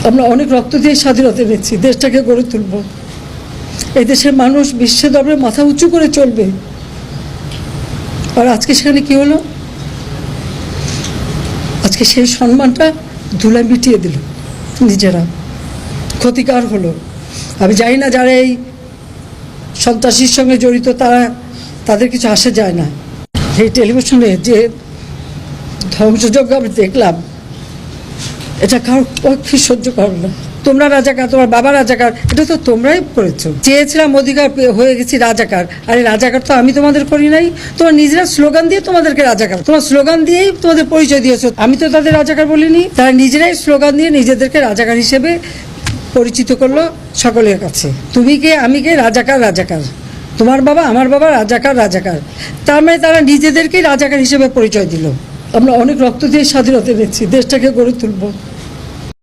আমরা অনেক রক্ত দিয়ে স্বাধীনতা এনেছি, দেশটাকে গড়ে তুলব। এই দেশের মানুষ বিশ্বের দরবারে মাথা উঁচু করে চলবে। আর আজকে সেখানে কি হলো? আজকে সেই সম্মানটা ধুলায় মিটিয়ে দিল, নিজেরা ক্ষতিকার হলো। আমি জানি না যারা এই সন্ত্রাসীর সঙ্গে জড়িত তাদের কিছু আসে যায় না। এই টেলিভিশনে যে ধ্বংসযজ্ঞ আমি দেখলাম, এটা কারোর পক্ষে সহ্য করো না। তোমরা রাজাকার, তোমার বাবা রাজাকার, এটা তো তোমরাই করেছো। চেয়েছিলাম অধিকার হয়ে গেছি রাজাকার। আরে রাজাকার তো আমি তোমাদের করি নাই, তোমার নিজেরা স্লোগান দিয়ে তোমাদেরকে রাজাকার, তোমার স্লোগান দিয়েই তোমাদের পরিচয় দিয়েছো। আমি তো তাদের রাজাকার বলিনি, তারা নিজেরাই স্লোগান দিয়ে নিজেদেরকে রাজাকার হিসেবে পরিচিত করলো সকলের কাছে। তুমি কে, আমি কে, রাজাকার রাজাকার, তোমার বাবা আমার বাবা রাজাকার রাজাকার। তার মানে তারা নিজেদেরকেই রাজাকার হিসেবে পরিচয় দিল। আমরা অনেক রক্ত দিয়ে স্বাধীনতা এনেছি, দেশটাকে গড়ে তুলব।